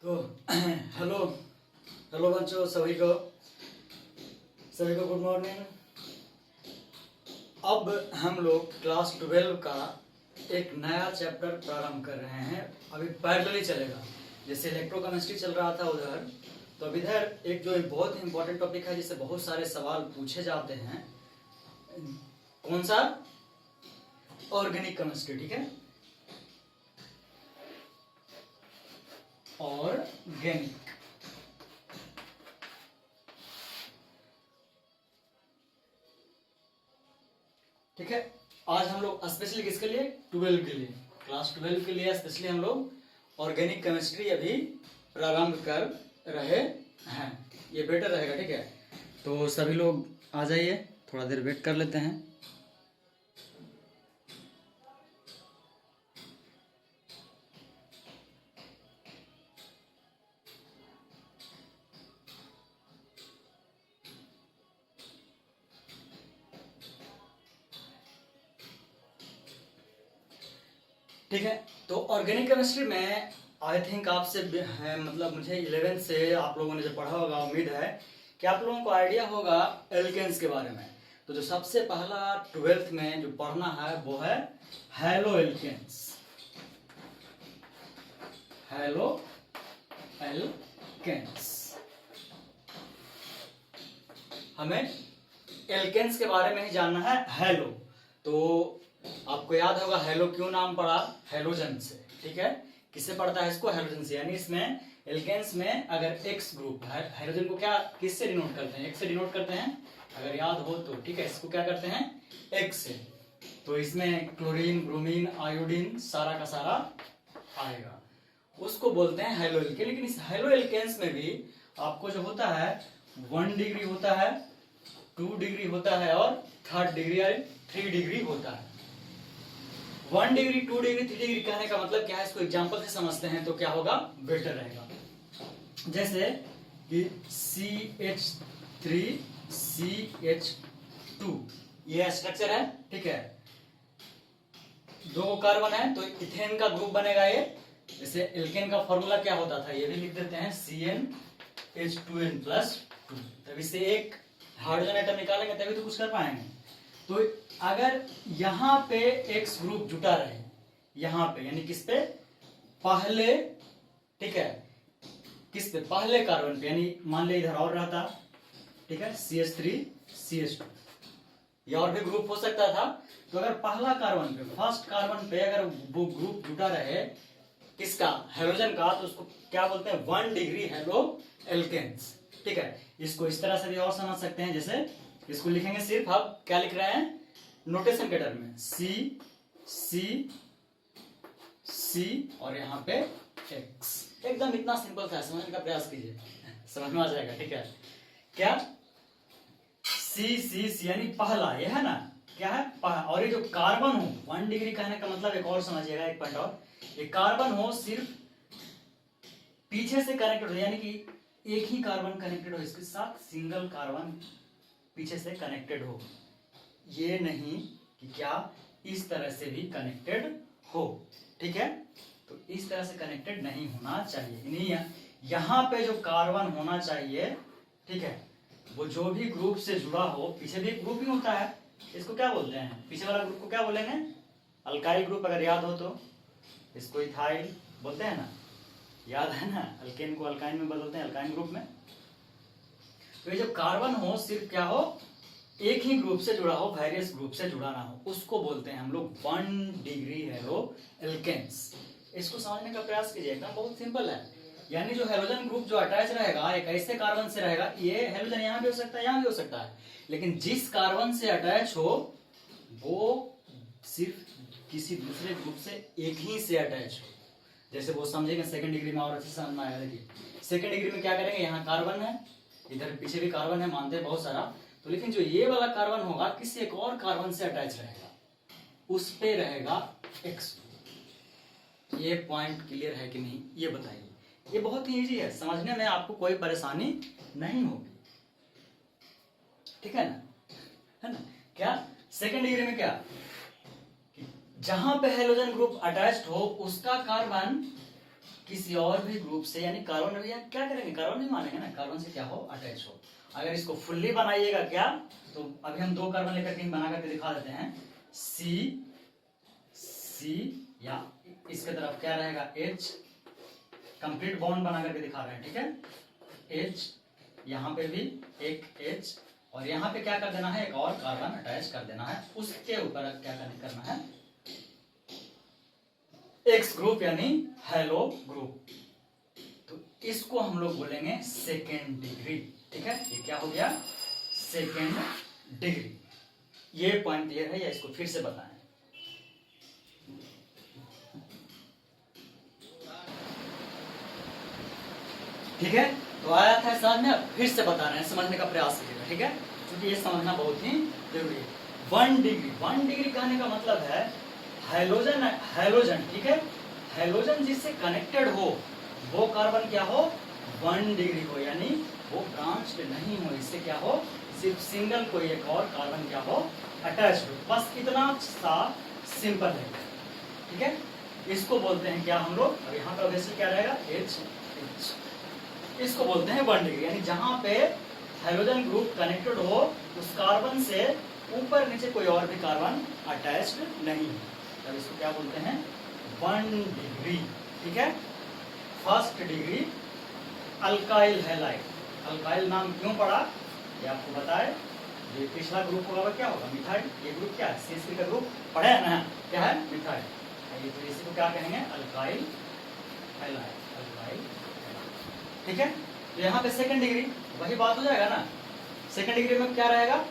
तो hello hello बच्चों, सभी को गुड मॉर्निंग। अब हम लोग क्लास 12 का एक नया चैप्टर प्रारंभ कर रहे हैं। अभी पैरेलली चलेगा, जैसे इलेक्ट्रोकेमिस्ट्री चल रहा था उधर, तो अब इधर एक जो एक बहुत ही इंपॉर्टेंट टॉपिक है जिससे बहुत सारे सवाल पूछे जाते हैं। कौन सा? Organic chemistry. ठीक है, ऑर्गेनिक। ठीक है, आज हम लोग स्पेशली किसके लिए? 12 के लिए, क्लास 12 के लिए स्पेशली हम लोग ऑर्गेनिक केमिस्ट्री अभी प्रारंभ कर रहे हैं। ये बेटर रहेगा। ठीक है, तो सभी लोग आ जाइए, थोड़ा देर वेट कर लेते हैं। ठीक है, तो ऑर्गेनिक केमिस्ट्री में आई थिंक आपसे है, मतलब मुझे 11th से आप लोगों ने जो पढ़ा होगा, उम्मीद है कि आप लोगों को आइडिया होगा एल्केन्स के बारे में। तो जो सबसे पहला 12th में जो पढ़ना है वो है हैलो एल्केन्स। Haloalkanes. हमें एल्केन्स के बारे में ही जानना है। हैलो, तो आपको याद होगा हैलो क्यों नाम पड़ा? हैलोजन से। ठीक है, किससे पड़ता है इसको? हैलोजन से। यानी इसमें एल्केन्स में अगर एक्स ग्रुप है, हाइड्रोजन को क्या किससे डिनोट करते हैं? एक्स से डिनोट करते हैं, अगर याद हो तो। ठीक है, इसको क्या करते हैं? एक्स से। तो इसमें क्लोरीन, ब्रोमीन, आयोडीन सारा का सारा आएगा, उसको बोलते हैं हैलो एल्केन। लेकिन इस हैलो एल्केन्स में भी आपको जो होता है 1 डिग्री होता है, 2 डिग्री होता है और 3rd डिग्री या 3 डिग्री होता है। 1 डिग्री, 2 डिग्री, 3 डिग्री कहने का मतलब क्या है? इसको एग्जांपल से समझते हैं तो क्या होगा, बेटर रहेगा। जैसे कि CH3CH2 ये स्ट्रक्चर है। ठीक है, 2 कार्बन है तो इथेन का ग्रुप बनेगा ये। जैसे एल्केन का फॉर्मूला क्या होता था, ये भी लिख देते हैं, CnH2n+2। तब इससे एक हाइड्रोजन एटम निकालेंगे तभी तो कुछ कर पाएंगे। तो अगर यहाँ पे एक्स ग्रुप जुटा रहे, यहाँ पे यानी किस पे? पहले। ठीक है, किस पे? पहले कार्बन पे। यानी मान ले इधर और रहता, ठीक है, CH3CH2, या और भी ग्रुप हो सकता था। तो अगर पहला कार्बन पे, फर्स्ट कार्बन पे अगर वो ग्रुप जुटा रहे किसका? हैलोजन का, तो उसको क्या बोलते हैं? 1 डिग्री हैलो एल्केन्स। ठीक है, इसको इस तरह से भी और समझ सकते हैं। जैसे इसको लिखेंगे, सिर्फ आप क्या लिख रहे हैं नोटेशन के टर्म में, C C C और यहाँ पे X। एकदम इतना सिंपल था, समझने का प्रयास कीजिए, समझ में आ जाएगा। ठीक है, क्या? C C C यानी पहला, ये है ना, क्या है? और ये जो कार्बन हो, 1 डिग्री कहने का मतलब एक और समझिएगा, एक पॉइंट और, ये कार्बन हो सिर्फ पीछे से कनेक्टेड हो, यानी कि एक ही कार्बन कनेक्टेड हो इसके साथ, सिंगल कार्बन पीछे से कनेक्टेड हो, ये नहीं कि क्या इस तरह से भी कनेक्टेड हो। ठीक है, तो इस तरह से कनेक्टेड नहीं होना चाहिए। नहीं, यहाँ पे जो कार्बन होना चाहिए, ठीक है, वो जो भी ग्रुप से जुड़ा हो, पीछे भी एक ग्रुप ही होता है, इसको क्या बोलते हैं? पीछे वाला ग्रुप को क्या बोलेंगे? अल्काइल ग्रुप, अगर याद हो तो। इसको इथाइल बोलते हैं ना, याद है ना? अल्केन को अल्काइन में बदलते हैं, अल्काइन ग्रुप में। तो ये जो कार्बन हो सिर्फ क्या हो? एक ही ग्रुप से जुड़ा हो, वेरियस ग्रुप से जुड़ा ना हो, उसको बोलते हैं हम लोग 1 डिग्री हैलो एल्केन्स। इसको समझने का प्रयास कीजिए, एकदम बहुत सिंपल है। यानी जो हैलोजन ग्रुप जो अटैच रहेगा एक ऐसे कार्बन से रहेगा, ये हैलोजन यहाँ भी हो सकता है, यहाँ भी हो सकता है, लेकिन जिस कार्बन से अटैच हो वो सिर्फ किसी दूसरे ग्रुप से एक ही से अटैच हो। जैसे वो समझेंगे 2nd डिग्री में, और अच्छे से समझ में आया। देखिए 2nd डिग्री में क्या करेंगे, यहाँ कार्बन है, इधर पीछे भी कार्बन है, मानते हैं बहुत सारा, तो लेकिन जो ये वाला कार्बन होगा किसी एक और कार्बन से अटैच रहेगा, उस पे रहेगा एक्स। ये पॉइंट क्लियर है कि नहीं, ये बताइए। ये बहुत ही इजी है, समझने में आपको कोई परेशानी नहीं होगी। ठीक है ना, है ना? क्या 2nd डिग्री में क्या, जहां पे हैलोजन ग्रुप अटैच्ड हो उसका कार्बन किसी और भी ग्रुप से, यानी कार्बन भैया क्या करेंगे, कार्बन नहीं मानेंगे ना, कार्बन से क्या हो, अटैच हो। अगर इसको फुल्ली बनाइएगा क्या, तो अभी हम 2 कार्बन लेकर के बना करके दिखा देते हैं, सी या इसके तरफ क्या रहेगा, H, कंप्लीट बॉन्ड बना करके दिखा रहे हैं, ठीक है, H, यहाँ पे भी एक H, और यहाँ पे क्या कर देना है, एक और कार्बन अटैच कर देना है, उसके ऊपर क्या करना है, एक्स ग्रुप यानी हेलो ग्रुप। तो इसको हम लोग बोलेंगे सेकेंड डिग्री, ठीक है, ये क्या हो गया, सेकेंड डिग्री। ये पॉइंट क्लियर है या इसको फिर से बताएं। ठीक है, तो आया था समझ में, फिर से बता रहे हैं, समझने का प्रयास कीजिएगा, ठीक है, क्योंकि ये समझना बहुत ही जरूरी है। 1 डिग्री कहने का मतलब है हैलोजन, ठीक है, हैलोजन जिससे कनेक्टेड हो वो कार्बन क्या हो, 1 डिग्री हो, यानी वो ब्रांच नहीं हो, इससे क्या हो, सिर्फ सिंगल कोई एक और कार्बन क्या हो, अटैच हो, बस इतना सा सिंपल है, ठीक है। इसको बोलते हैं क्या हम लोग, अब यहाँ पर ऑब्वियसली क्या रहेगा, H, इसको बोलते हैं 1 डिग्री, यानी जहां पे हाइड्रोजन ग्रुप कनेक्टेड हो उस कार्बन से ऊपर नीचे कोई और भी कार्बन अटैच्ड नहीं है, तब इसको क्या बोलते हैं, 1 डिग्री, ठीक है। First degree alkyl halide, alkyl नाम क्यों पड़ा ये आपको बताए, ये पिछला ग्रुप होगा क्या होगा, मिथाइल, ये ग्रुप क्या है, CH3 का ग्रुप पढ़े है ना, क्या है, मिथाइल, ये तो इसी को क्या कहेंगे, अल्काइल हैलाइड, अल्काइल, ठीक है। तो यहाँ पे सेकंड डिग्री वही बात हो जाएगा ना, सेकंड डिग्री में क्या रहेगा,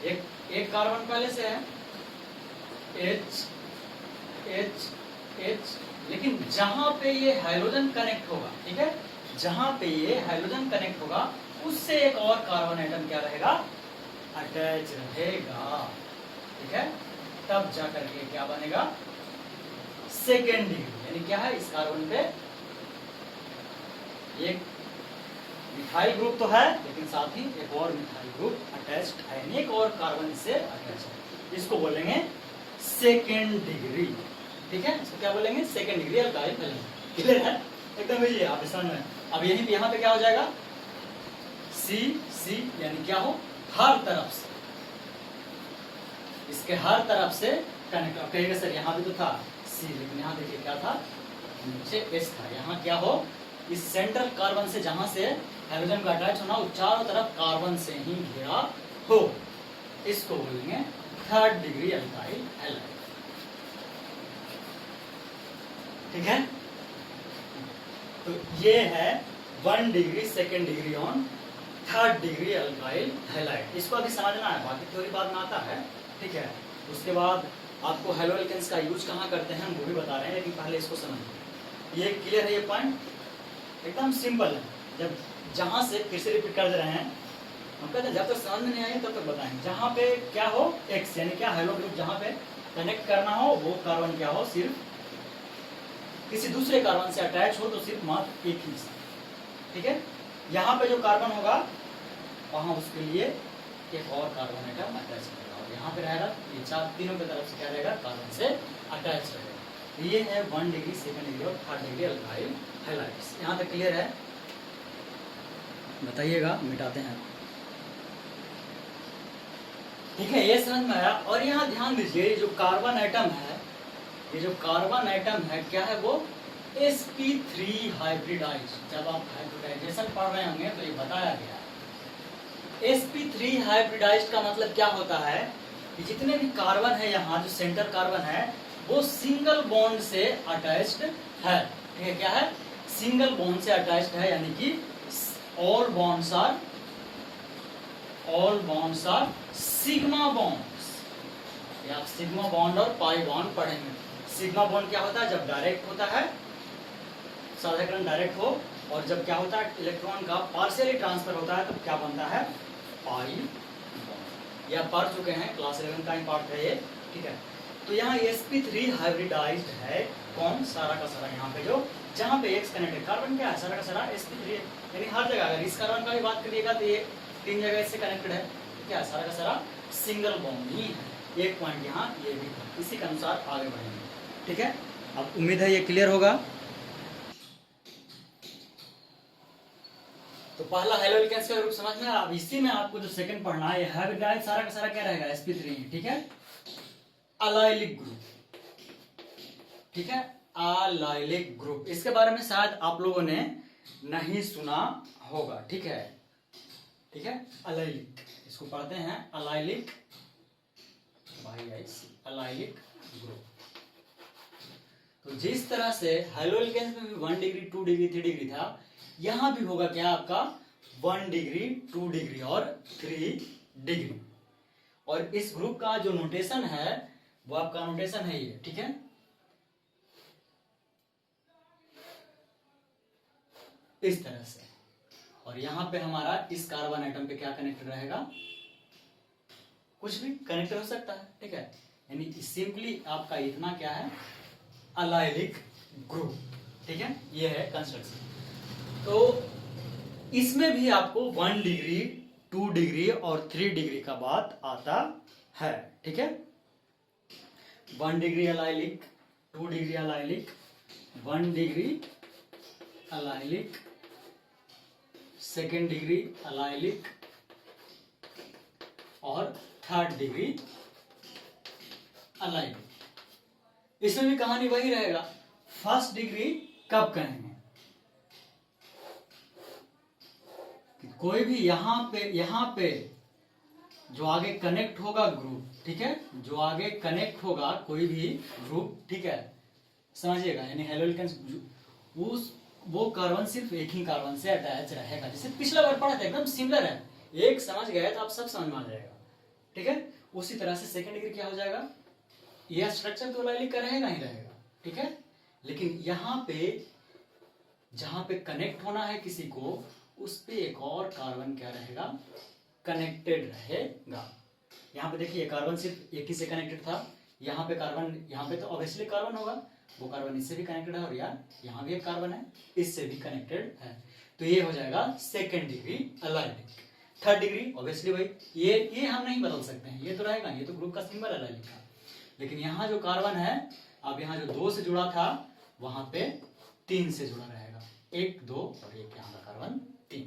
एक कार्बन पहले से है, H, लेकिन जहां पे ये हाइड्रोजन कनेक्ट होगा, ठीक है, जहां पे ये हाइड्रोजन कनेक्ट होगा उससे एक और कार्बन एटम क्या रहेगा, अटैच रहेगा, ठीक है, तब जाकर के क्या बनेगा, सेकेंड डिग्री, यानी क्या है, इस कार्बन पे एक मिथाइल ग्रुप तो है लेकिन साथ ही एक और मिथाइल ग्रुप अटैच्ड है, एक और कार्बन से अटैच है, इसको बोलेंगे सेकेंड डिग्री, ठीक है, इसको क्या बोलेंगे, second degree alkyl halide, clear है एकदम, ये आप समझ में। अब यहीं पे यहाँ पे क्या हो जाएगा, सी यानी क्या हो, हर तरफ से, इसके हर तरफ से कनेक्ट, आप कहिएगा सर यहाँ भी तो था सी, लेकिन यहाँ देखिए क्या था, नीचे एस था, यहाँ क्या हो, इस सेंट्रल कार्बन से जहां से हाइड्रोजन का अटैच होना वो चारों तरफ कार्बन से ही घिरा हो, इसको बोलेंगे थर्ड डिग्री अल्काइल हैलाइड, ठीक है। तो ये है 1 degree, second degree on third degree alkyl halide, इसको अभी समझना है, बाकी थ्योरी बाद में आता है, ठीक है। उसके बाद आपको हेलो एल्केन्स का यूज कहाँ करते हैं हम वो भी बता रहे हैं, लेकिन पहले इसको समझिए, ये क्लियर है, ये पॉइंट एकदम सिंपल है, जब जहां से फिर से रिपीट कर दे रहे हैं, हम कहते हैं जब तक समझ में नहीं आए तब तक बताएंगे, जहां पे क्या हो, एक्स यानी क्या, हेलो ग्रुप जहां पे कनेक्ट करना हो वो कार्बन क्या हो, सिर्फ किसी दूसरे कार्बन से अटैच हो तो सिर्फ मात्र एक ही, ठीक है। यहाँ पे जो कार्बन होगा वहां उसके लिए एक और कार्बन एटम अटैच करेगा, और यहाँ पे रहेगा ये तीनों की तरफ से क्या रहेगा, कार्बन से अटैच रहेगा। ये है 1 डिग्री, सेकेंड डिग्री और थर्ड डिग्री अल्काइल हैलाइड्स, यहाँ तक क्लियर है, बताइएगा, मिटाते हैं, ठीक है, ये समझ में आया। और यहाँ ध्यान दीजिए, ये जो कार्बन एटम है, ये जो कार्बन एटम है क्या है, वो sp3 हाइब्रिडाइज, जब आप हाइब्रिडाइजेशन पढ़ रहे होंगे तो ये बताया गया है। sp3 हाइब्रिडाइज का मतलब क्या होता है कि जितने भी कार्बन है यहाँ, जो सेंटर कार्बन है वो सिंगल बॉन्ड से अटैच्ड है, ठीक है, क्या है, सिंगल बॉन्ड से अटैच्ड है, यानी कि all bonds are sigma bonds, या आप सिग्मा बॉन्ड और पाई बॉन्ड पढ़ेंगे। सिग्मा बॉन्ड क्या होता है, जब डायरेक्ट होता है, साधारण डायरेक्ट हो, और जब क्या होता है, इलेक्ट्रॉन का पार्शियली ट्रांसफर होता है, तब क्या बनता है, पाई बॉन्ड, या पढ़ चुके हैं, क्लास 11 का ही पार्ट है ये, ठीक है। तो यहाँ sp3 हाइब्रिडाइज्ड है, कौन, सारा का सारा, यहाँ पे जो जहाँ पे एक्स कनेक्टेड कार्बन क्या है, सारा का सारा sp3, यानी हर जगह, अगर इस कार्बन का भी बात करिएगा तो ये 3 जगह इससे कनेक्टेड है, क्या है, सारा का सारा सिंगल बॉन्ड ही है, एक पॉइंट यहाँ ये भी, इसी के अनुसार आगे बढ़ेंगे, ठीक है। अब उम्मीद है ये क्लियर होगा। पहला हेलो एल्केन्स का ग्रुप समझ में। अब इसी में आपको जो सेकंड पढ़ना है, हाइब्रिडाइज सारा का सारा क्या रहेगा, sp3, ठीक है, अलाइलिक ग्रुप, ठीक है, अलाइलिक ग्रुप। इसके बारे में शायद आप लोगों ने नहीं सुना होगा, ठीक है, ठीक है, अलाइलिक, इसको पढ़ते हैं अलाइलिक, अलाइलिक ग्रुप। तो जिस तरह से हेलो एल्केन्स में भी 1 डिग्री 2 डिग्री 3 डिग्री था, यहां भी होगा क्या आपका 1 डिग्री 2 डिग्री और 3 डिग्री। और इस ग्रुप का जो नोटेशन है वो आपका नोटेशन है ये, ठीक है, इस तरह से। और यहां पे हमारा इस कार्बन आइटम पे क्या कनेक्टेड रहेगा, कुछ भी कनेक्टेड हो सकता है, ठीक है, यानी सिंपली आपका इतना क्या है, अलाइलिक ग्रुप, ठीक है, ये है कंस्ट्रक्शन। तो इसमें भी आपको 1 डिग्री 2 डिग्री और 3 डिग्री का बात आता है, ठीक है, 1 degree allylic, 2 degree allylic, 1 degree allylic, 2nd degree allylic और 3rd डिग्री अलाइलिक। इसमें भी कहानी वही रहेगा, 1st डिग्री कब कहेंगे, कोई भी यहां पे जो आगे कनेक्ट होगा ग्रुप, ठीक है, जो आगे कनेक्ट होगा कोई भी ग्रुप, ठीक है, समझिएगा, यानी हेलो एल्केन्स वो कार्बन सिर्फ एक ही कार्बन से अटैच रहेगा। जैसे पिछला बार पढ़ा था, एकदम सिमिलर है, एक समझ गए तो आप सब समझ में आ जाएगा, ठीक है। उसी तरह से 2nd डिग्री क्या हो जाएगा, यह स्ट्रक्चर तो अलाइलिक का रहेगा ही रहेगा, ठीक है, लेकिन यहां पे जहां पे कनेक्ट होना है किसी को, उस पे एक और कार्बन क्या रहेगा, कनेक्टेड रहेगा। यहाँ पे देखिए कार्बन सिर्फ एक ही से कनेक्टेड था, यहाँ पे कार्बन, यहाँ पे तो ऑब्वियसली कार्बन होगा, वो कार्बन इससे भी कनेक्टेड है, और यहाँ भी एक कार्बन है, इससे भी कनेक्टेड है, तो ये हो जाएगा 2nd degree allylic. 3rd degree obviously भाई ये हम नहीं बदल सकते हैं, ये तो रहेगा, ये तो ग्रुप का सिंबल है अलाइलिक का। लेकिन यहाँ जो कार्बन है, अब यहाँ जो 2 से जुड़ा था वहां पे 3 से जुड़ा रहेगा, 1 2 और एक यहाँ का कार्बन 3।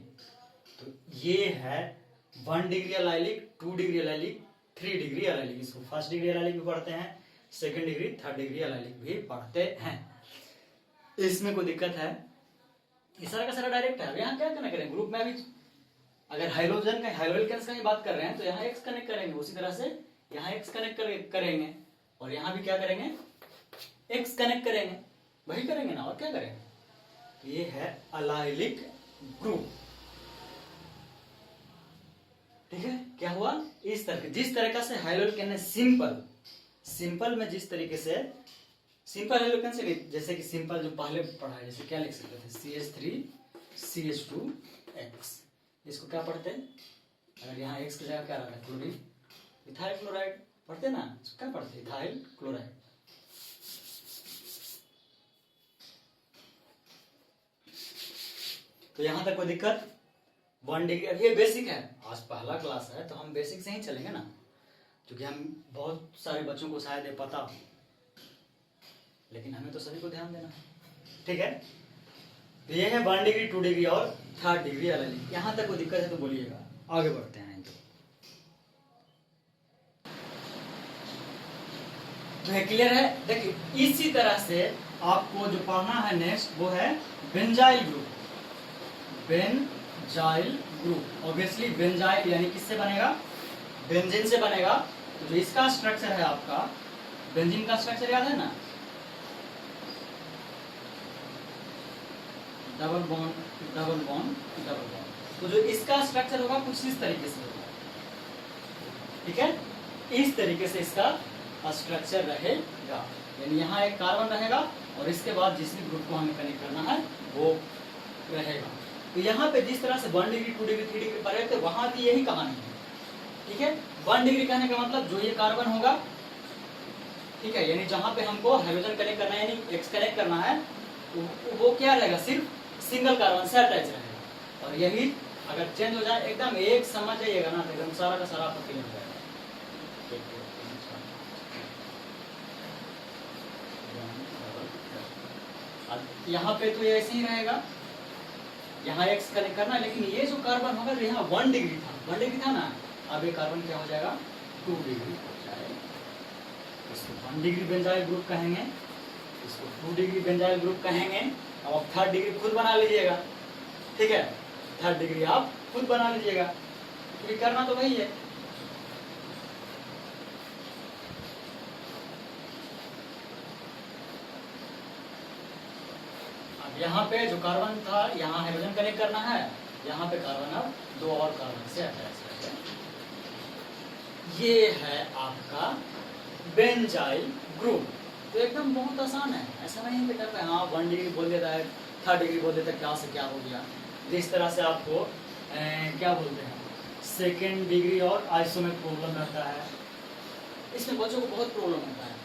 तो ये है 1 degree allylic, 2 degree allylic, 3 degree allylic. इसको 1st डिग्री अलाइलिक भी पढ़ते हैं, 2nd degree 3rd degree allylic भी पढ़ते हैं। इसमें कोई दिक्कत है, ये सारा का सारा डायरेक्ट है। अब यहाँ क्या करना करें, ग्रुप में भी अगर हाइड्रोजन का, हाइड्रो एल्केन्स का ही बात कर रहे हैं तो यहाँ X कनेक्ट करेंगे, उसी तरह से यहाँ X कनेक्ट करेंगे, और यहाँ भी क्या करेंगे, X कनेक्ट करेंगे, वही करेंगे ना, और क्या करेंगे। तो ये है अलाइलिक ग्रुप, ठीक है। क्या हुआ, इस तरह जिस तरीके से हेलो एल्केन्स सिंपल में जिस तरीके से सिंपल हेलो एल्केन्स से, जैसे कि सिंपल जो पहले पढ़ा है, जैसे क्या लिख सकते थे, CH3CH2X, इसको क्या पढ़ते हैं, अगर यहाँ X की जगह क्या रहता है, क्लोरीन, इथाइल क्लोराइड पढ़ते ना, इसको क्या पढ़ते, इथाइल क्लोराइड। तो यहां तक कोई दिक्कत, 1 डिग्री, अब ये बेसिक है, आज पहला क्लास है तो हम बेसिक से ही चलेंगे ना, क्योंकि हम बहुत सारे बच्चों को शायद ये पता हो, लेकिन हमें तो सभी को ध्यान देना है, ठीक है। तो ये है 1 डिग्री 2 डिग्री और 3rd डिग्री अलाइलिक। यहां तक कोई दिक्कत है तो बोलिएगा, आगे बढ़ते हैं। तो ये क्लियर है। देखिए इसी तरह से आपको जो पढ़ना है नेक्स्ट, वो है benzyl group. Benzyl group obviously benzyl यानी किससे बनेगा, बेंजीन से बनेगा। तो जो इसका स्ट्रक्चर है आपका, बेंजीन का स्ट्रक्चर याद है ना, double bond double bond double bond. तो जो इसका स्ट्रक्चर होगा कुछ इस तरीके से होगा, ठीक है, इस तरीके से इसका स्ट्रक्चर रहेगा, यानी यहाँ एक कार्बन रहेगा और इसके बाद जिस भी ग्रुप को हमें कनेक्ट करना है वो रहेगा। तो यहाँ पे जिस तरह से 1 डिग्री 2 डिग्री 3 डिग्री पढ़े थे, वहां भी यही कहानी है, ठीक है। 1 डिग्री कहने का मतलब जो ये कार्बन होगा, ठीक है, यानी जहां पे हमको हाइड्रोजन कनेक्ट करना है, यानी X कनेक्ट करना है, वो क्या रहेगा, सिर्फ सिंगल कार्बन से अटैच रहेगा। और यही अगर चेंज हो जाए, एकदम एक समझ जाइएगा ना, एकदम सारा का सारा आपको क्लियर हो जाएगा। यहाँ पे तो ये ऐसे ही रहेगा, यहाँ x कनेक्ट करना, लेकिन ये जो कार्बन होगा यहाँ 1 डिग्री था, 1 डिग्री था ना, अब ये कार्बन क्या हो जाएगा 2 डिग्री हो जाएगा। इसको 1 डिग्री बेंजाइल ग्रुप कहेंगे, इसको 2 डिग्री बेंजाइल ग्रुप कहेंगे। अब आप 3rd डिग्री खुद बना लीजिएगा, ठीक है, 3rd डिग्री आप खुद बना लीजिएगा, क्योंकि करना तो वही है। अब यहाँ पे जो कार्बन था यहाँ हाइड्रोजन कनेक्ट करना है, यहाँ पे कार्बन अब 2 और कार्बन से अटैच करते हैं। ये है आपका बेंजाइल ग्रुप। तो एकदम बहुत आसान है, ऐसा नहीं बेटा पे हाँ 1 डिग्री बोल देता है, 3rd डिग्री बोल देता है, क्या से क्या हो गया। तो इस तरह से आपको क्या बोलते हैं 2nd डिग्री और आइसो में प्रॉब्लम रहता है। इसमें बच्चों को बहुत प्रॉब्लम होता है,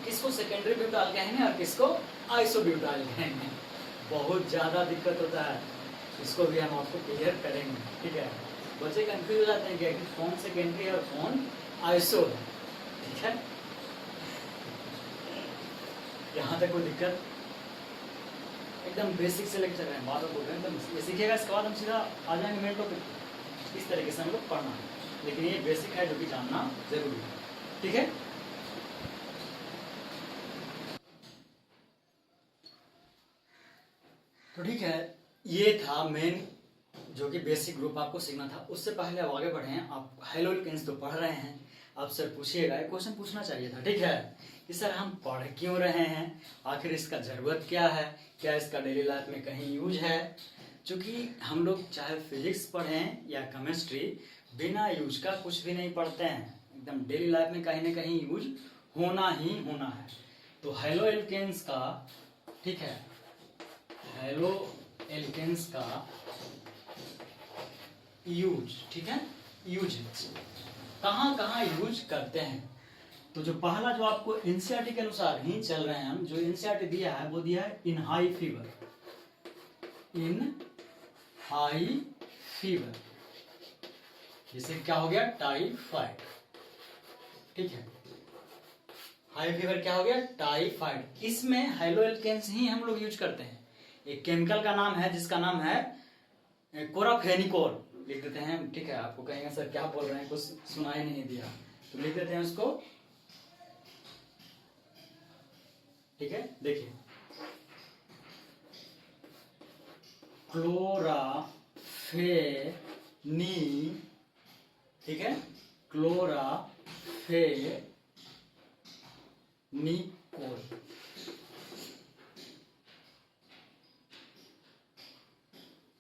किसको सेकेंडरी ब्यूटाइल कहेंगे और किसको आइसो ब्यूटाइल कहेंगे, बहुत ज़्यादा दिक्कत होता है। इसको भी हम आपको क्लियर करेंगे, ठीक है। बच्चे कंफ्यूज हो जाते हैं कि कौन सेकेंडरी और कौन आइसो है, ठीक है। यहाँ तक कोई दिक्कत, एकदम बेसिक से लेकर चल रहे हैं, बात बोल रहे हैं एकदम ये सीखिएगा, इसके बाद हम सीधा आ जाएंगे मेन टॉपिक। इस तरीके से हम लोग पढ़ना है, लेकिन ये बेसिक है जो कि जानना जरूरी है, ठीक है। तो ठीक है, ये था मेन जो कि बेसिक ग्रुप आपको सीखना था। उससे पहले अब आगे बढ़े हैं, आप हैलोल्केन्स तो पढ़ रहे हैं, आप सर पूछिएगा, एक क्वेश्चन पूछना चाहिए था, ठीक है, कि सर हम पढ़ क्यों रहे हैं, आखिर इसका ज़रूरत क्या है, क्या इसका डेली लाइफ में कहीं यूज है। चूँकि हम लोग चाहे फिजिक्स पढ़ें या केमिस्ट्री, बिना यूज का कुछ भी नहीं पढ़ते हैं, एकदम डेली लाइफ में कहीं ना कहीं यूज होना ही होना है। तो हैलोल्केन्स का, ठीक है, हैलोल्केन्स का यूज, ठीक है, यूज कहाँ कहाँ यूज करते हैं। तो जो पहला जो आपको एनसीईआरटी के अनुसार ही चल रहे हैं हम, जो एनसीईआरटी दिया है वो दिया है इन हाई फीवर, इन हाई फीवर, जिसे क्या हो गया टाइफाइड, ठीक है, हाई फीवर क्या हो गया टाइफाइड। इसमें हैलोल्केन्स ही हम लोग यूज करते हैं। एक केमिकल का नाम है जिसका नाम है क्लोराफेनिकोल, लिख देते हैं, ठीक है। आपको कहेंगे सर क्या बोल रहे हैं, कुछ सुनाई नहीं दिया, तो लिख देते हैं उसको, ठीक है। देखिए क्लोराफेनी, ठीक है, क्लोराफेनिकोल,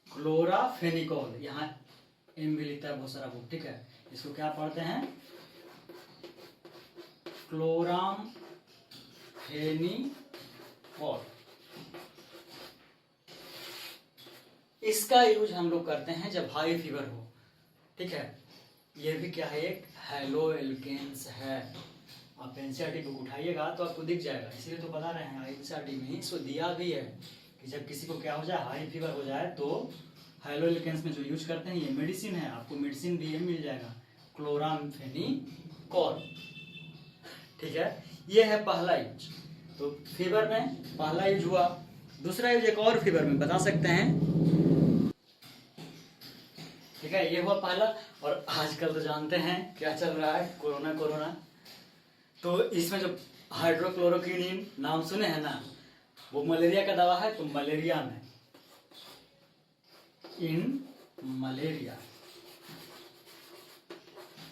क्लोराफेनिकोल, यहाँ एम भी लिखता है बहुत सारा बुक, ठीक है। इसको क्या पढ़ते हैं क्लोराफेनिकोल। इसका यूज हम लोग करते हैं जब हाई फीवर हो, ठीक है। ये भी क्या है एक हैलोल्केन्स है। आप एनसीईआरटी बुक उठाइएगा तो आपको दिख जाएगा, इसलिए तो बता रहे हैं एनसीईआरटी में ही इसको दिया भी है कि जब किसी को क्या हो जाए हाई फीवर हो जाए तो हैलोल्केन्स में जो यूज करते हैं, ये मेडिसिन है, आपको मेडिसिन भी ये मिल जाएगा क्लोराफेनिकोल, ठीक है। ये है पहला यूज। तो फीवर में पहला यूज हुआ। दूसरा यूज एक और फीवर में बता सकते हैं, ठीक है, ये हुआ पहला। और आजकल तो जानते हैं क्या चल रहा है, कोरोना। तो इसमें जो हाइड्रोक्लोरोक्विनीन नाम सुने हैं ना, वो मलेरिया का दवा है। तो मलेरिया में, इन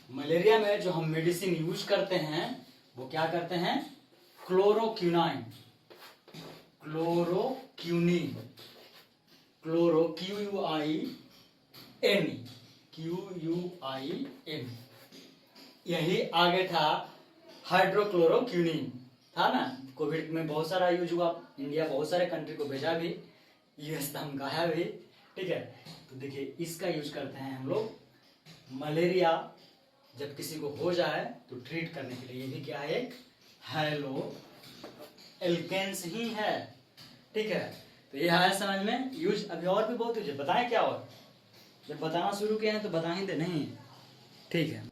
मलेरिया में जो हम मेडिसिन यूज करते हैं वो क्या करते हैं क्लोरोक्विनीन, क्यूआईएन, यही आगे था हाइड्रोक्लोरोक्विनीन, था ना। कोविड में बहुत सारा यूज हुआ, इंडिया बहुत सारे कंट्री को भेजा भी, यूएस धमकाया भी, ठीक है। तो देखिए इसका यूज करते हैं हम लोग मलेरिया जब किसी को हो जाए तो ट्रीट करने के लिए। ये भी क्या है एक हैलोल्केन्स ही है, ठीक है। तो ये आया समझ में यूज। अभी और भी बहुत यूज है, बताएं क्या और, जब बताना शुरू किए हैं तो बता ही दे, नहीं ठीक है।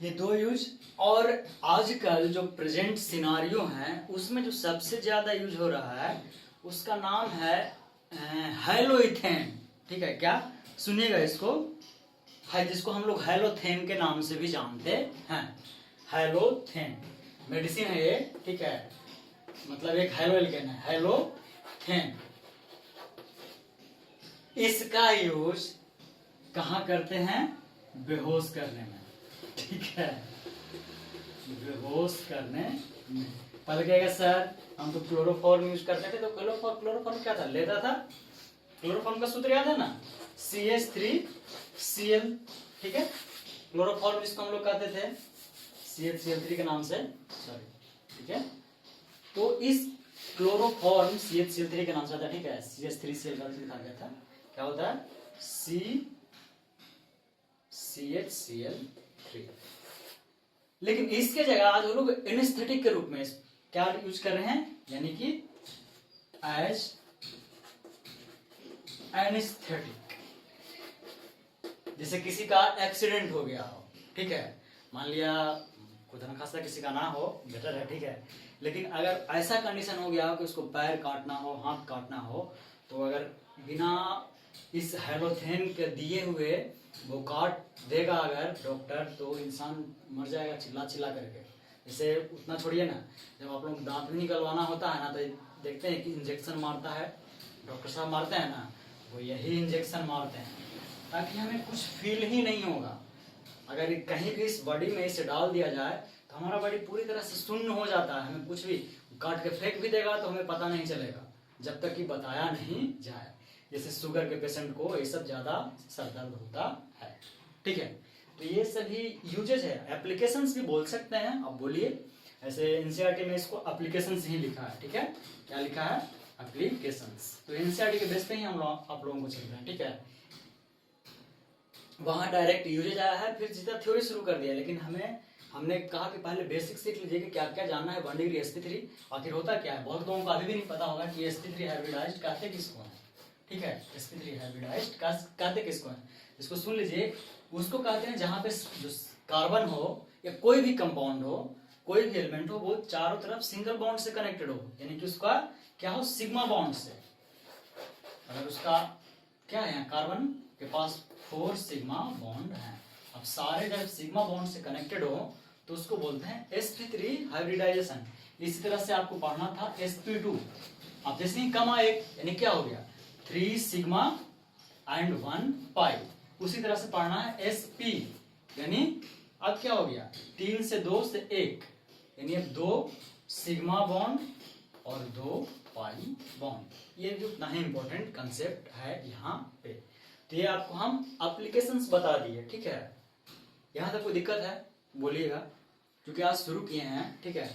ये दो यूज। और आजकल जो प्रेजेंट सिनारियो है उसमें जो सबसे ज्यादा यूज हो रहा है उसका नाम है हेलोइथेन, ठीक है, क्या सुनिएगा इसको, है जिसको हम लोग हेलोथेन के नाम से भी जानते हैं। हेलोथेन मेडिसिन है ये, ठीक है, मतलब एक हेलो एल्केन है, हेलोथेन। इसका यूज कहाँ करते हैं? बेहोश करने में, ठीक है, बेहोश करने में। पहले कहेगा सर हम तो क्लोरोफॉर्म यूज करते थे, तो क्लोरोफॉर्म क्या था? लेता था। क्लोरोफॉर्म का सूत्र याद है ना, CH3Cl, ठीक है, क्लोरोफॉर्म जिसको हम लोग कहते थे CHCl3 के नाम से, सॉरी, ठीक है। तो इस क्लोरोफॉर्म CHCl3 के नाम से आता है, ठीक है, CH3Cl का लिखा गया था, क्या होता है? CHCl3। लेकिन इसके जगह आज वो लोग एनेस्थेटिक के रूप में क्या यूज कर रहे हैं, यानी कि एज एनेस्थेटिक। जैसे किसी का एक्सीडेंट हो गया हो, ठीक है, मान लिया खुदा न खास्ता किसी का ना हो, बेटर है, ठीक है, लेकिन अगर ऐसा कंडीशन हो गया हो कि उसको पैर काटना हो, हाथ काटना हो, तो अगर बिना इस हेलोथेन के दिए हुए वो काट देगा अगर डॉक्टर, तो इंसान मर जाएगा चिल्ला चिल्ला करके। जैसे उतना छोड़िए ना, जब आप लोग दांत भी निकलवाना होता है ना, तो देखते हैं कि इंजेक्शन मारता है, डॉक्टर साहब मारते हैं ना, वो यही इंजेक्शन मारते हैं ताकि हमें कुछ फील ही नहीं होगा। अगर कहीं भी इस बॉडी में इसे डाल दिया जाए तो हमारा बॉडी पूरी तरह से शून्य हो जाता है, हमें कुछ भी काट के फेंक भी देगा तो हमें पता नहीं चलेगा जब तक कि बताया नहीं जाए। जैसे शुगर के पेशेंट को ये सब ज्यादा सर दर्द होता है, ठीक है। तो ये सभी यूजेज है, एप्लीकेशंस भी बोल सकते हैं, अब बोलिए। ऐसे एनसीईआरटी में इसको एप्लीकेशंस ही लिखा है, ठीक है, क्या लिखा है? एप्लीकेशंस। तो एनसीईआरटी के बेस पे ही हम लोग आप लोगों को चल रहे हैं, ठीक है। वहां डायरेक्ट यूजेज आया है, फिर जितना थ्योरी शुरू कर दिया, लेकिन हमने कहा कि पहले बेसिक सीख लीजिए कि क्या क्या जानना है 1 डिग्री sp3 आखिर होता क्या है। बहुत लोगों को अभी भी नहीं पता होगा कि sp3 हाइब्रिडाइज्ड कहते किसको है, ठीक है, sp3 हाइब्रिडाइज्ड कहते किसको है, इसको सुन लीजिए। उसको कहते हैं जहां पे जो कार्बन हो या कोई भी कंपाउंड हो, कोई भी एलिमेंट हो, वो चारों तरफ सिंगल बॉन्ड से कनेक्टेड हो, यानी कि उसका क्या हो? सिग्मा बॉन्ड से। अगर उसका क्या है, कार्बन के पास 4 सिग्मा बॉन्ड है, अब सारे जब सिग्मा बॉन्ड से कनेक्टेड हो तो उसको बोलते हैं sp3 हाइब्रिडाइजेशन। इसी तरह से आपको पढ़ना था sp2। अब जैसे ही कम आए यानी क्या हो गया? 3 सिग्मा एंड 1 पाई। उसी तरह से पढ़ना है sp, यानी अब क्या हो गया? 3 से 2 से 1, यानी अब 2 सिग्मा बॉन्ड और 2 पाई बॉन्ड। ये जो इतना ही इंपॉर्टेंट कंसेप्ट है यहाँ पे, तो ये आपको हम एप्लीकेशंस बता दिए, ठीक है। यहाँ तक कोई दिक्कत है बोलिएगा, क्योंकि आज शुरू किए हैं, ठीक है,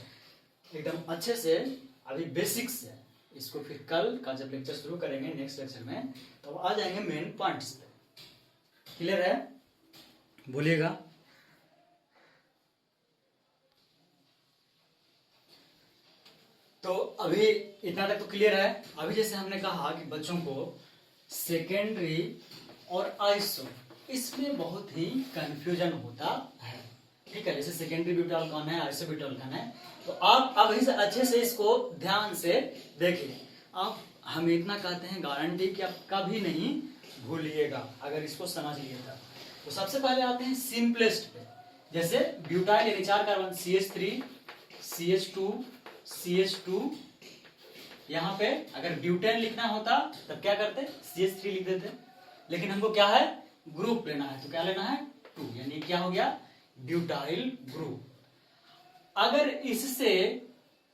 एकदम अच्छे से अभी बेसिक्स से। इसको फिर कल का जब लेक्चर शुरू करेंगे नेक्स्ट लेक्चर में, तो आ जाएंगे मेन पॉइंट्स पे। क्लियर है? बोलिएगा। तो अभी इतना तक तो क्लियर है। अभी जैसे हमने कहा कि बच्चों को सेकेंडरी और आइसो, इसमें बहुत ही कंफ्यूजन होता है, ठीक है। जैसे सेकेंडरी ब्यूटाल कौन है, आइसो ब्यूटाल कौन है, तो आप अब इसे अच्छे से इसको ध्यान से देखिए। आप हम इतना कहते हैं गारंटी कि आप कभी नहीं भूलिएगा अगर इसको समझ लिएगा। तो सबसे पहले आते हैं सिंपलेस्ट पे, जैसे ब्यूटाइल यानी 4 कार्बन CH3 CH2 CH2। यहाँ पे अगर ब्यूटेन लिखना होता तब क्या करते? CH3 लिख देते, लेकिन हमको क्या है? ग्रुप लेना है, तो क्या लेना है? 2, यानी क्या हो गया? Butyl group. अगर इससे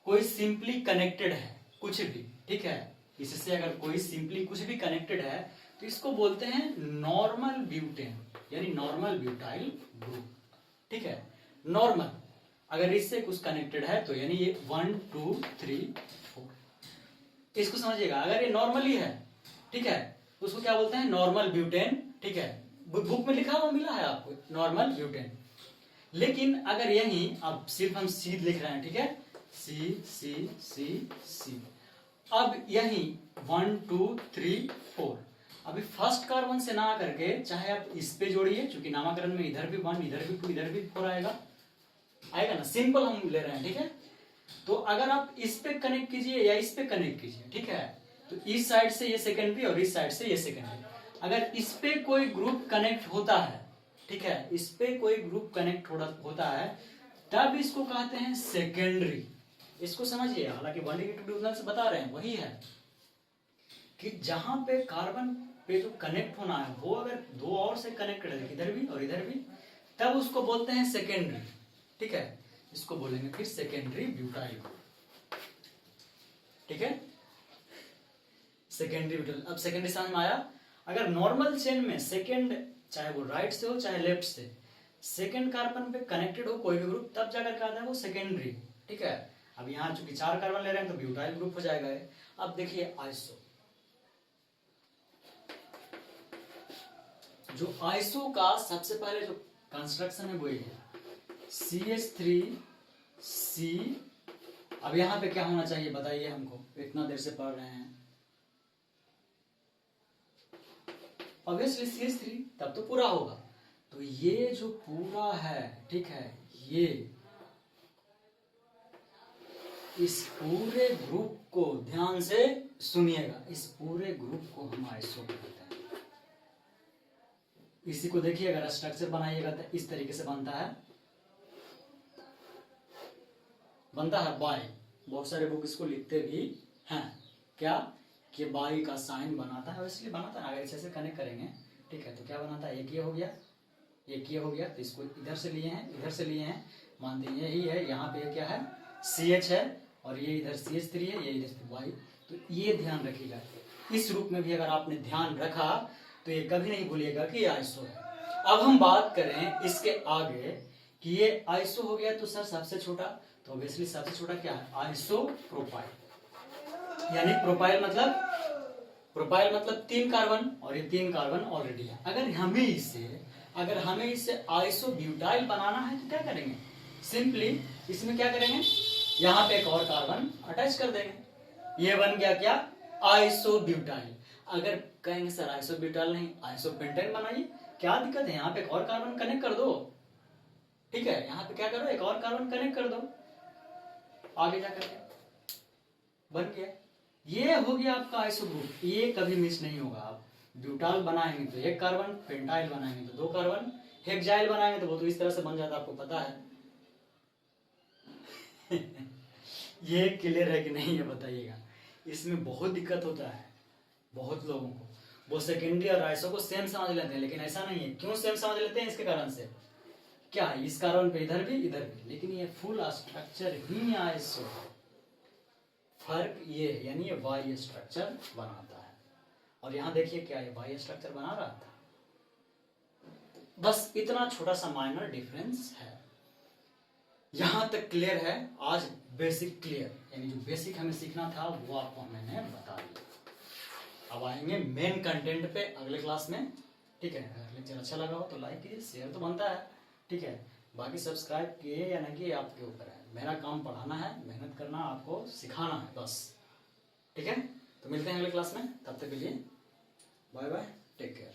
कोई सिंपली कनेक्टेड है कुछ भी, ठीक है, इससे अगर कोई सिंपली कुछ भी कनेक्टेड है तो इसको बोलते हैं नॉर्मल ब्यूटेन, यानी नॉर्मल ब्यूटाइल ग्रुप, ठीक है। नॉर्मल अगर इससे कुछ कनेक्टेड है तो यानी ये 1 2 3 4, इसको समझिएगा। अगर ये नॉर्मली है, ठीक है, तो उसको क्या बोलते हैं? नॉर्मल ब्यूटेन, ठीक है। बुक में लिखा हुआ मिला है आपको नॉर्मल ब्यूटेन। लेकिन अगर यही अब सिर्फ हम सी लिख रहे हैं, ठीक है, सी सी सी सी, अब यही 1 2 3 4, अभी फर्स्ट कार्बन से ना करके चाहे आप इस पे जोड़िए, क्योंकि नामकरण में इधर भी 1 इधर भी 2 इधर भी 4 आएगा ना, सिंपल हम ले रहे हैं, ठीक है। तो अगर आप इस पे कनेक्ट कीजिए या इस पे कनेक्ट कीजिए, ठीक है, तो इस साइड से ये सेकेंडरी और इस साइड से ये सेकेंडरी। अगर इस पे कोई ग्रुप कनेक्ट होता है, ठीक है, इस पे कोई ग्रुप कनेक्ट होता है, तब इसको कहते हैं सेकेंडरी। इसको समझिए, हालांकि 1D के 2D से बता रहे हैं, वही है कि जहां पे कार्बन पे जो कनेक्ट होना है वो अगर दो और से कनेक्टेड है, इधर भी और इधर भी, तब उसको बोलते हैं सेकेंडरी। ठीक है, इसको बोलेंगे फिर सेकेंडरी ब्यूटाइल। ठीक है, सेकेंडरी ब्यूटाइल। अब सेकेंडरी समझ में आया। अगर नॉर्मल चेन में सेकेंड, चाहे वो राइट से हो चाहे लेफ्ट से, सेकेंड कार्बन पे कनेक्टेड हो कोई भी ग्रुप, तब जाकर क्या आता है वो सेकेंडरी। ठीक है, अब यहाँ चूंकि 4 कार्बन ले रहे हैं तो ब्यूटाइल ग्रुप हो जाएगा। अब देखिए आइसो, जो आइसो का सबसे पहले जो कंस्ट्रक्शन है वो ये है CH3C। अब यहां पे क्या होना चाहिए बताइए हमको, इतना देर से पढ़ रहे हैं। ऑब्वियसली CH3, तब तो पूरा होगा। तो ये जो पूरा है, ठीक है, ये इस पूरे ग्रुप को ध्यान से सुनिएगा, इस पूरे ग्रुप को हम आइसो कहते हैं। इसी को देखिए, अगर स्ट्रक्चर बनाइएगा तो इस तरीके से बनता है बाई। बहुत सारे बुक इसको लिखते भी हैं क्या, कि बाई का साइन बनाता है, इसलिए बनाता है। अगर इसे कनेक्ट करेंगे, ठीक है, तो क्या बनाता है, एक ये हो गया, एक ये हो गया, तो इसको इधर से लिए हैं, इधर से लिए हैं, मानते हैं यही है। यहाँ पे क्या है, CH है, और ये इधर CH3 है, ये इधर बाई। तो ये ध्यान रखिएगा, इस रूप में भी अगर आपने ध्यान रखा तो ये कभी नहीं भूलिएगा कि ये आइसो है। अब हम बात करें इसके आगे कि ये आइसो हो गया, तो सर सबसे छोटा, तो ऑब्वियसली सबसे छोटा क्या है, आइसो प्रोपाइल। यानी प्रोपाइल मतलब 3 कार्बन, और ये 3 कार्बन ऑलरेडी है। अगर हमें इसे आइसो ब्यूटाइल बनाना है तो क्या करेंगे, सिंपली इसमें क्या करेंगे, यहाँ पे एक और कार्बन अटैच कर देंगे, ये बन गया क्या, आइसो ब्यूटाइल। अगर कहेंगे सर आइसो ब्यूटाइल नहीं, आइसो पेंटेन बनाइए, क्या दिक्कत है, यहाँ पे एक और कार्बन कनेक्ट कर दो। ठीक है, यहाँ पे क्या करो, एक और कार्बन कनेक्ट कर दो, आगे जाकर के बन गया। ये हो गया आपका आइसो ग्रुप, ये कभी मिस नहीं होगा। आप ब्यूटाइल बनाएंगे तो 1 कार्बन, पेंटाइल बनाएंगे तो 2 कार्बन, हेक्साइल बनाएंगे तो वो तो इस तरह से बन जाता है, आपको पता है। ये क्लियर है कि नहीं है बताइएगा। इसमें बहुत दिक्कत होता है बहुत लोगों को, वो सेकेंडरी और आइसो को सेम समझ लेते हैं, लेकिन ऐसा नहीं है। क्यों सेम समझ लेते हैं, इसके कारण से क्या है, इस कार्बन पे इधर भी इधर भी, लेकिन ये फुल स्ट्रक्चर ही आइसो है। फर्क ये है, यानी ये वाई स्ट्रक्चर बनाता है, और यहां देखिए क्या ये वाई स्ट्रक्चर बना रहा था। बस इतना छोटा सा माइनर डिफरेंस है। यहां तक क्लियर है। आज बेसिक क्लियर, यानी जो बेसिक हमें सीखना था वो आपको मैंने बता दिया। अब आएंगे मेन कंटेंट पे अगले क्लास में। ठीक है, अगर लेक्चर अच्छा लगा हो तो लाइक कीजिए, शेयर तो बनता है। ठीक है, बाकी सब्सक्राइब किए या नहीं किए आपके ऊपर है। मेरा काम पढ़ाना है, मेहनत करना, आपको सिखाना है बस। ठीक है, तो मिलते हैं अगले क्लास में, तब तक के लिए बाय बाय, टेक केयर।